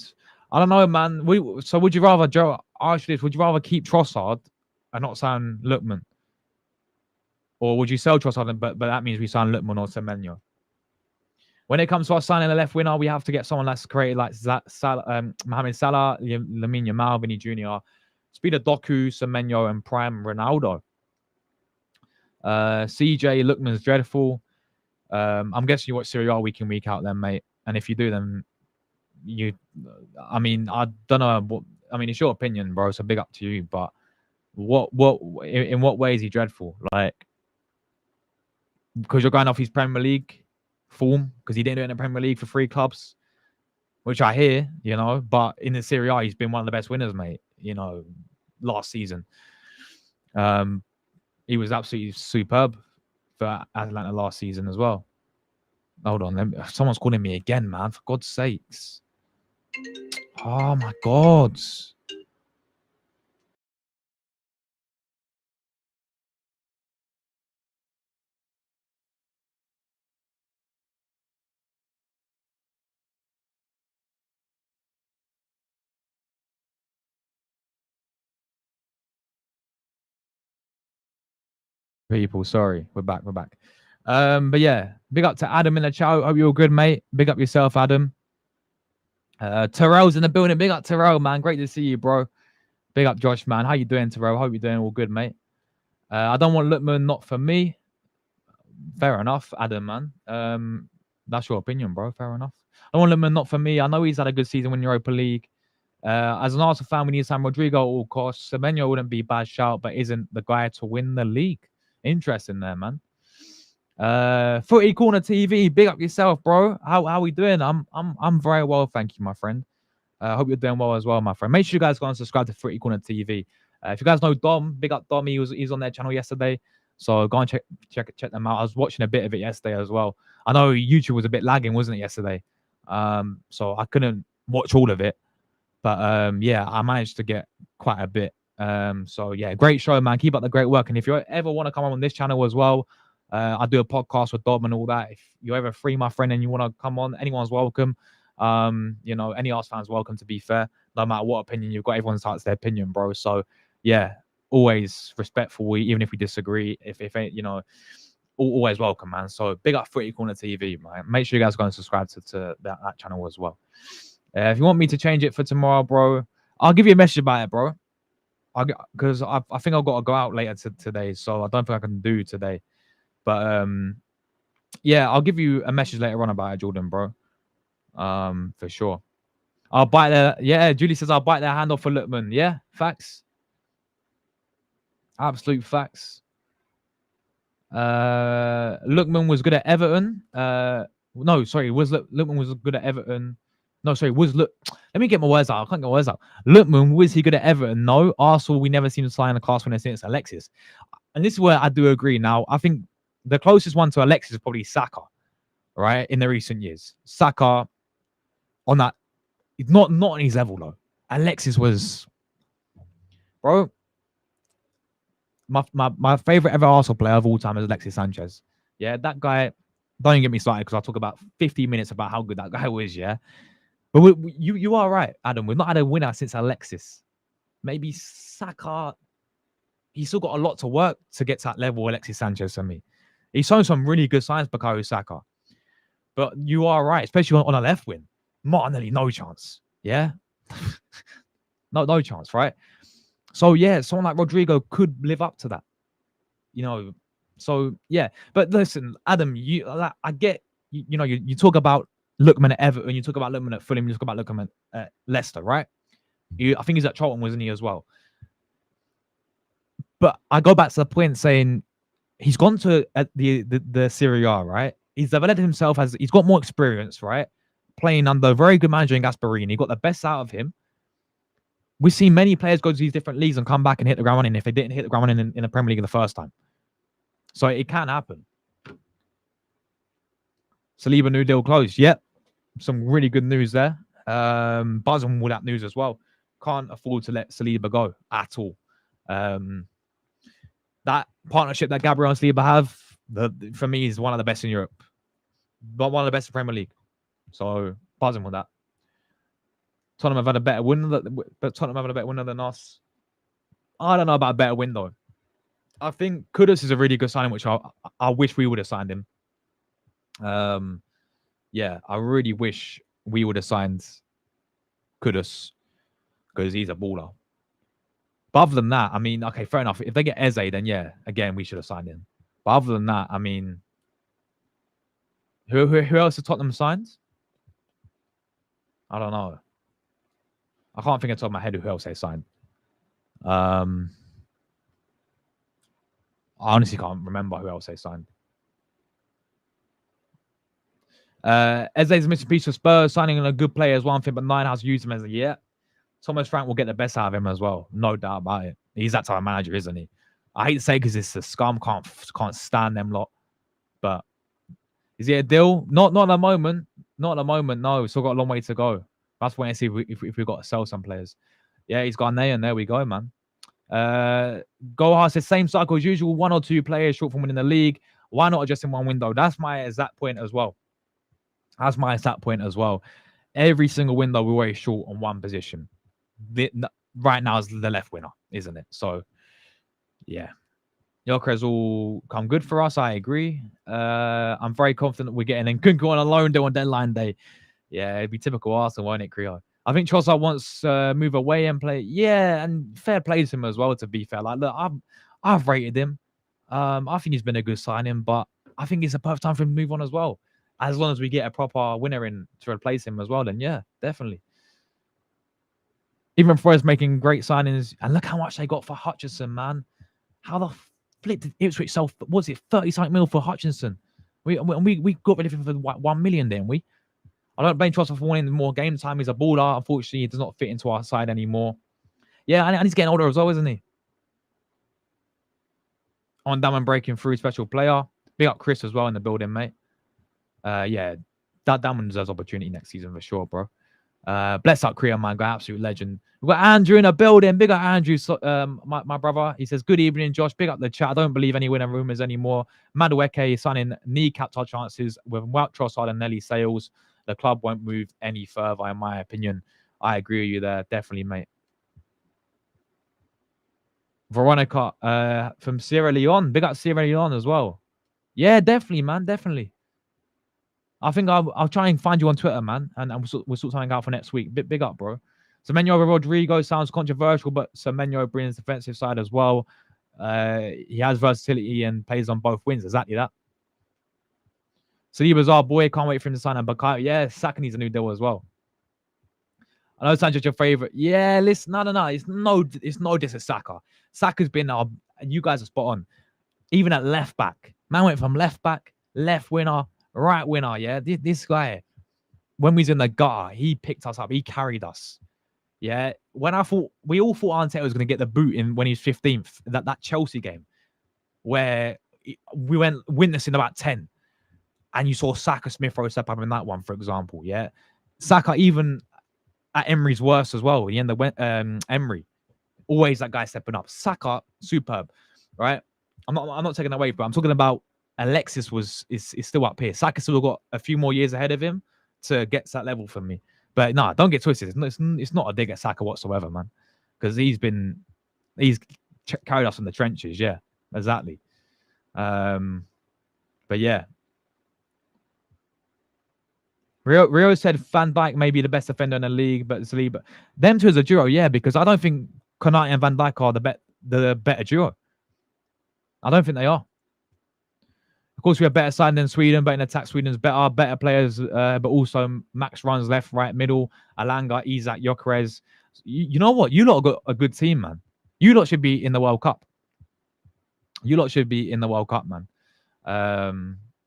I don't know, man. So would you rather, Joe? Would you rather keep Trossard and not sign Lookman, or would you sell Trossard but that means we sign Lookman or Semenyo? When it comes to us signing a left winger, we have to get someone that's created like Mohamed Salah, Lamine Yamal, Vinny Jr., Speed of Doku, Semenyo, and Prime Ronaldo. CJ Lookman's dreadful. I'm guessing you watch Serie A week in, week out then, mate. And if you do, then I don't know. It's your opinion, bro. So big up to you. But in what way is he dreadful? Like, because you're going off his Premier League form, because he didn't do it in the Premier League for 3 clubs, which I hear, you know. But in the Serie A, he's been one of the best winners, mate. You know, last season, he was absolutely superb for Atalanta last season as well. Hold on, someone's calling me again, man. For God's sakes! Oh my God! People, sorry, we're back. But yeah, big up to Adam in the chat. Hope you're good, mate. Big up yourself, Adam. Terrell's in the building. Big up Terrell, man. Great to see you, bro. Big up Josh, man. How you doing, Terrell? Hope you're doing all good, mate. I don't want Lookman, not for me. Fair enough, Adam, man. That's your opinion, bro. Fair enough. I don't want Lookman, not for me. I know he's had a good season in Europa League. As an Arsenal fan, we need Sam Rodrigo at all costs. Semenyo wouldn't be a bad shout, but isn't the guy to win the league. Interesting there, man. Footy Corner TV, big up yourself, bro. How we doing? I'm very well, thank you, my friend. I hope you're doing well as well, my friend. Make sure you guys go and subscribe to Footy Corner TV. If you guys know Dom, big up Dom. He's on their channel yesterday, so go and check them out. I was watching a bit of it yesterday as well. I know YouTube was a bit lagging, wasn't it, yesterday? So I couldn't watch all of it, but yeah, I managed to get quite a bit. So yeah, great show, man. Keep up the great work. And if you ever want to come on this channel as well, I do a podcast with Dom and all that. If you're ever free, my friend, and you want to come on, anyone's welcome. You know, any Arsenal fans welcome, to be fair, no matter what opinion you've got. Everyone's entitled to their opinion, bro. So yeah, always respectful, even if we disagree. If you know, always welcome, man. So big up Footy Corner TV, man. Make sure you guys go and subscribe to that channel as well. If you want me to change it for tomorrow, bro, I'll give you a message about it, bro. Because I think I've got to go out later today, so I don't think I can do today. But yeah, I'll give you a message later on about it, Jordan, bro. For sure. I'll bite their, yeah, Julie says I'll bite their hand off for Lookman. Yeah, facts. Absolute facts. Lookman was good at Everton. No, sorry, Lookman was good at Everton. No, sorry, let me get my words out. I can't get my words out. Lookman, was he good at Everton? No. Arsenal, we never seem to sign a class when since Alexis. And this is where I do agree. Now, I think the closest one to Alexis is probably Saka, right? In the recent years. Saka on that, not on his level though. Alexis was, bro. My favorite ever Arsenal player of all time is Alexis Sanchez. Yeah, that guy. Don't even get me started because I'll talk about 50 minutes about how good that guy was. Yeah, but you are right, Adam. We've not had a winner since Alexis. Maybe Saka. He's still got a lot to work to get to that level. Alexis Sanchez for me. He's shown some really good signs, Bukayo Saka. But you are right, especially on a left wing. Martinelli, no chance. Yeah, no chance, right? So yeah, someone like Rodrigo could live up to that, you know. So yeah, but listen, Adam, I get, you know, you talk about Lookman at Everton, you talk about Lookman at Fulham, you talk about Lookman at Leicester, right? I think he's at Charlton, wasn't he, as well? But I go back to the point saying he's gone to the Serie A, right? He's developed himself as he's got more experience, right? Playing under a very good manager in Gasperini, he got the best out of him. We've seen many players go to these different leagues and come back and hit the ground running if they didn't hit the ground running in the Premier League the first time. So it can happen. Saliba new deal closed. Yep. Some really good news there. Buzzing with that news as well. Can't afford to let Saliba go at all. That partnership that Gabriel and Saliba have, for me, is one of the best in Europe. But one of the best in Premier League. So buzzing with that. Tottenham have had a better win, but Tottenham have had a better winner than us. I don't know about a better win though. I think Kudus is a really good signing, which I wish we would have signed him. Yeah, I really wish we would have signed Kudus because he's a baller. But other than that, I mean, okay, fair enough. If they get Eze, then yeah, again, we should have signed him. But other than that, I mean, who else has Tottenham signed? I don't know. I can't think of the top of my head who else they signed. I honestly can't remember who else they signed. Eze's a missing piece for Spurs. Signing a good player is one thing, but Nine has used him as a year. Thomas Frank will get the best out of him as well. No doubt about it. He's that type of manager, isn't he? I hate to say because it's a scum. Can't stand them lot. But is he a deal? Not at the moment. Not at the moment. No, we've still got a long way to go. That's why I see if we've got to sell some players. Yeah, he's gone there, and there we go, man. Gohar says same cycle as usual. 1 or 2 players short from winning the league. Why not just in one window? That's my exact point as well. Every single window we're always short on one position. Right now is the left winner, isn't it? So yeah, Gyökeres will come good for us. I agree. I'm very confident we're getting in Kunku on a loan deal on deadline day. Yeah, it'd be typical Arsenal, won't it, Creo? I think Trossard wants to move away and play. Yeah, and fair play to him as well, to be fair. Like, look, I've rated him. I think he's been a good signing, but I think it's a perfect time for him to move on as well. As long as we get a proper winner in to replace him as well, then yeah, definitely. Even Forest making great signings. And look how much they got for Hutchinson, man. How the flip did Ipswich sell, was it 30-something mil for Hutchinson? We got rid of him for 1 million, didn't we? I don't blame Trossard for wanting more game time. He's a baller. Unfortunately, he does not fit into our side anymore. Yeah, and he's getting older as well, isn't he? On Damon breaking through, special player. Big up Chris as well in the building, mate. Yeah, that Damon deserves opportunity next season for sure, bro. Bless up Korea, man. Got absolute legend. We've got Andrew in the building. Big up Andrew, my brother. He says, good evening, Josh. Big up the chat. I don't believe any winner rumors anymore. Madueke signing kneecapped our chances with Wout Trossard and Nelly Sales. The club won't move any further, in my opinion. I agree with you there. Definitely, mate. Veronica from Sierra Leone. Big up Sierra Leone as well. Yeah, definitely, man. Definitely. I think I'll try and find you on Twitter, man, and we'll sort something out for next week. Big up, bro. Semenyo Rodrigo sounds controversial, but Semenyo brings defensive side as well. He has versatility and plays on both wings. Exactly that. Saliba's our boy. Can't wait for him to sign a Bakayo. Yeah, Saka needs a new deal as well. I know Sancho's your favorite. Yeah, listen, no. It's no diss at Saka. Saka's been you guys are spot on. Even at left back, man went from left back, left winger, right winner. Yeah, this guy, when we was in the gutter, he picked us up. He carried us. Yeah, we all thought Arteta was going to get the boot in when he was 15th, that Chelsea game, where we went winless in about 10, and you saw Saka Smith Rowe step up in that one, for example. Yeah, Saka even at Emery's worst as well. He ended Emery, always that guy stepping up. Saka, superb, right? I'm not taking away, but I'm talking about Alexis is still up here. Saka still got a few more years ahead of him to get to that level for me. But no, don't get twisted. It's not a dig at Saka whatsoever, man, because he's carried us in the trenches. Yeah, exactly. But yeah, Rio said Van Dijk may be the best defender in the league, but Saliba, them two as a duo, yeah, because I don't think Konate and Van Dijk are the better duo. I don't think they are. Of course, we have better side than Sweden, but in attack, Sweden's better players, but also Max runs left, right, middle. Alanga, Isak, Gyökeres. You know what? You lot got a good team, man. You lot should be in the World Cup. You lot should be in the World Cup, man.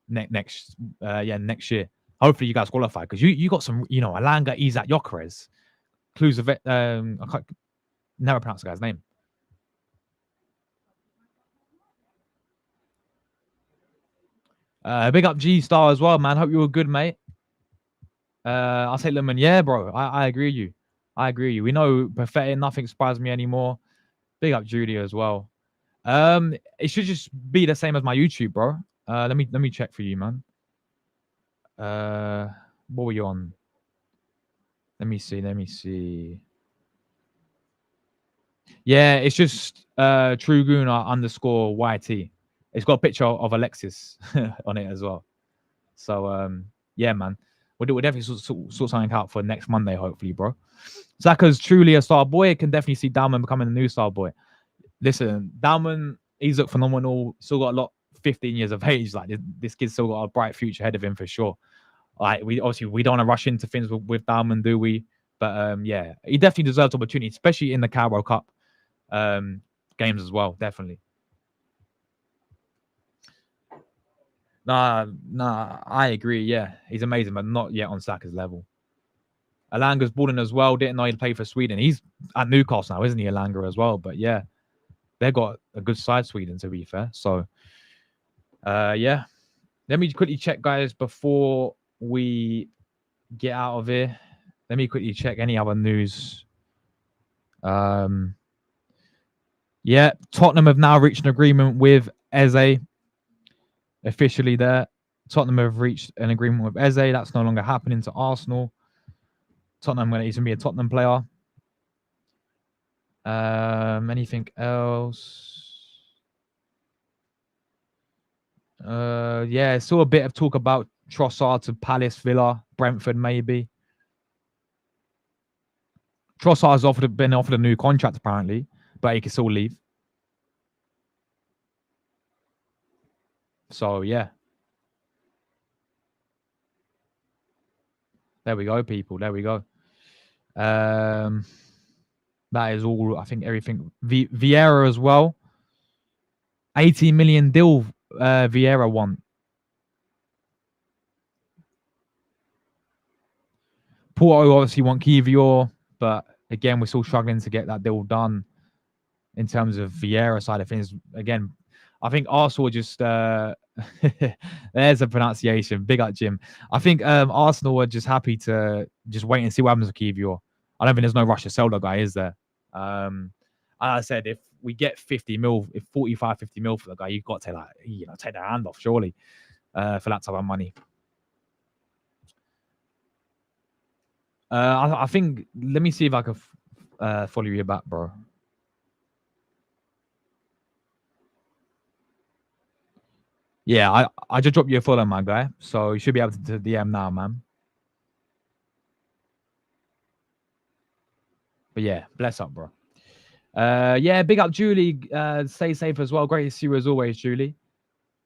Next year. Hopefully, you guys qualify because you got some, Alanga, Isak, Gyökeres. Clues of it. I can't never pronounce the guy's name. Big up G Star as well, man. Hope you were good, mate. I'll say Lookman. Yeah, bro. I agree with you. I agree with you. We know pathetic. Nothing surprises me anymore. Big up Judy as well. It should just be the same as my YouTube, bro. Let me check for you, man. What were you on? Let me see. Yeah, it's just TrueGooner_YT. It's got a picture of Alexis on it as well. So yeah, man. We'll definitely sort something out for next Monday, hopefully, bro. Saka's truly a star boy. Can definitely see Dalman becoming a new star boy. Listen, Dalman, he's looked phenomenal. Still got a lot, 15 years of age. Like this kid's still got a bright future ahead of him for sure. Like we don't want to rush into things with Dalman, do we? But yeah, he definitely deserves opportunity, especially in the Carabao Cup games as well. Definitely. Nah, I agree. Yeah, he's amazing, but not yet on Saka's level. Alanga's balling as well. Didn't know he'd play for Sweden. He's at Newcastle now, isn't he, Alanga as well? But yeah, they've got a good side, Sweden, to be fair. So, yeah. Let me quickly check, guys, before we get out of here. Let me quickly check any other news. Yeah, Tottenham have now reached an agreement with Eze. Officially there. Tottenham have reached an agreement with Eze. That's no longer happening to Arsenal. Tottenham going to be a Tottenham player. Anything else? Yeah, saw a bit of talk about Trossard to Palace, Villa, Brentford, maybe. Trossard's been offered a new contract apparently, but he can still leave. So yeah. There we go, people. There we go. That is all. I think everything. Vieira as well. 80 million deal Vieira want. Porto obviously want Kivior, but again, we're still struggling to get that deal done in terms of Vieira side of things. Again, I think Arsenal just there's a pronunciation. Big up, Jim. I think Arsenal are just happy to just wait and see what happens with Kivior. I don't think there's no rush to sell the guy, is there? As I said, if we get 50 mil, if 45, 50 mil for the guy, you've got to take the hand off, surely, for that type of money. I think, let me see if I can follow you back, bro. Yeah, I just dropped you a follow, my guy. So you should be able to DM now, man. But yeah, bless up, bro. Yeah, big up, Julie. Stay safe as well. Great to see you as always, Julie.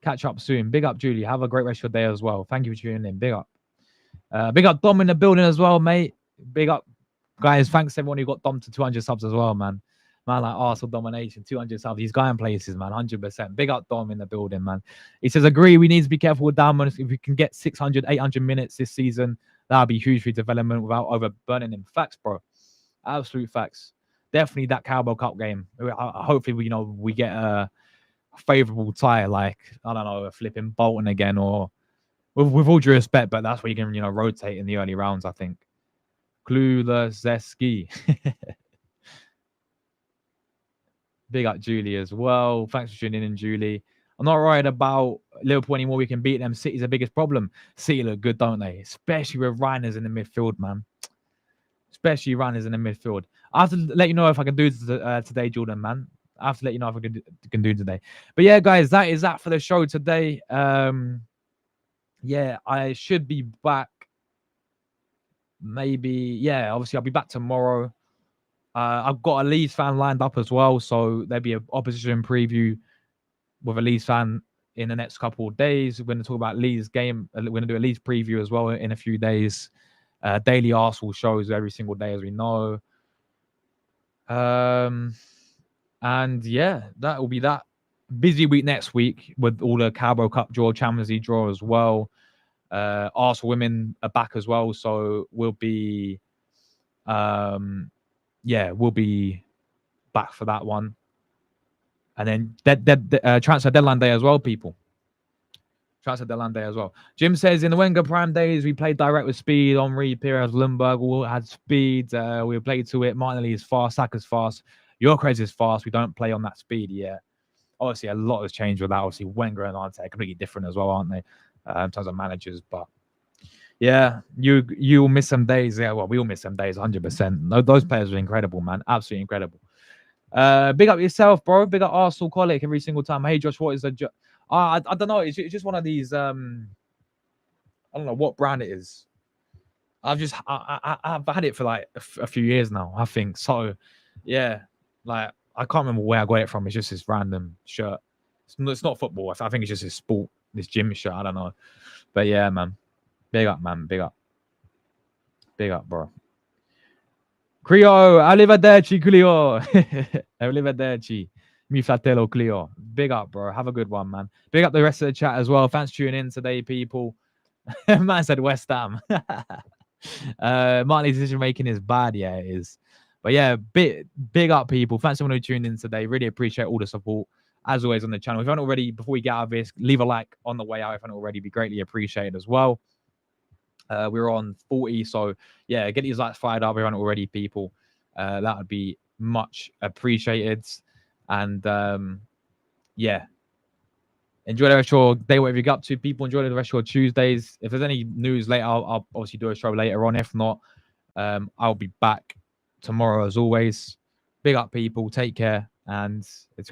Catch up soon. Big up, Julie. Have a great rest of your day as well. Thank you for tuning in. Big up. Big up, Dom in the building as well, mate. Big up, guys. Thanks everyone who got Dom to 200 subs as well, man. Man, like Arsenal domination, 200 subs. He's going places, man. 100%. Big up Dom in the building, man. He says, agree, we need to be careful with Diamond. If we can get 600, 800 minutes this season, that would be huge for development without overburning him. Facts, bro. Absolute facts. Definitely that Carabao Cup game. Hopefully, we get a favorable tie, like, I don't know, a flipping Bolton again, or with all due respect, but that's where you can, rotate in the early rounds, I think. Klulezeski. Big up Julie as well. Thanks for tuning in, Julie. I'm not worried about Liverpool anymore. We can beat them. City's the biggest problem. City look good, don't they? Especially with Reiners in the midfield, man. Especially Reiners in the midfield. I have to let you know if I can do today, Jordan, man. I have to let you know if I can do today. But yeah, guys, that is that for the show today. Yeah, I should be back. Maybe, yeah, obviously I'll be back tomorrow. I've got a Leeds fan lined up as well, so there'll be an opposition preview with a Leeds fan in the next couple of days. We're going to talk about Leeds game. We're going to do a Leeds preview as well in a few days. Daily Arsenal shows every single day, as we know. And yeah, that will be that. Busy week next week with all the Carabao Cup draw, Champions League draw as well. Arsenal women are back as well, so we'll be we'll be back for that one. And then transfer deadline day as well, people. Transfer deadline day as well. Jim says, in the Wenger prime days, we played direct with speed. Henry, Pires, Lundberg all had speed. We played to it. Martinelli is fast. Saka's fast. Gyökeres is fast. We don't play on that speed yet. Obviously, a lot has changed with that. Obviously, Wenger and Ante are completely different as well, aren't they? In terms of managers. But yeah, you'll miss some days. Yeah, well, we all miss some days, 100%. Those players are incredible, man. Absolutely incredible. Big up yourself, bro. Big up Arsenal Colic every single time. Hey, Josh, what is the... I don't know. It's just one of these... I don't know what brand it is. I've had it for like a few years now, I think. So, yeah. Like, I can't remember where I got it from. It's just this random shirt. It's not football. I think it's just this gym shirt. I don't know. But yeah, man. Big up, man. Big up. Big up, bro. Clio, arrivederci, Clio. Arrivederci. Mi fratello Clio. Big up, bro. Have a good one, man. Big up the rest of the chat as well. Thanks for tuning in today, people. Man said West Ham. Martin's decision making is bad. Yeah, it is. But yeah, big up, people. Thanks everyone who tuned in today. Really appreciate all the support, as always, on the channel. If you haven't already, before we get out of this, leave a like on the way out. If you haven't already, be greatly appreciated as well. We're on 40, so yeah, get these likes fired up. If you haven't already, people. That would be much appreciated. And yeah, enjoy the rest of your day, whatever you get up to. People, enjoy the rest of your Tuesdays. If there's any news later, I'll obviously do a show later on. If not, I'll be back tomorrow as always. Big up, people. Take care, and it's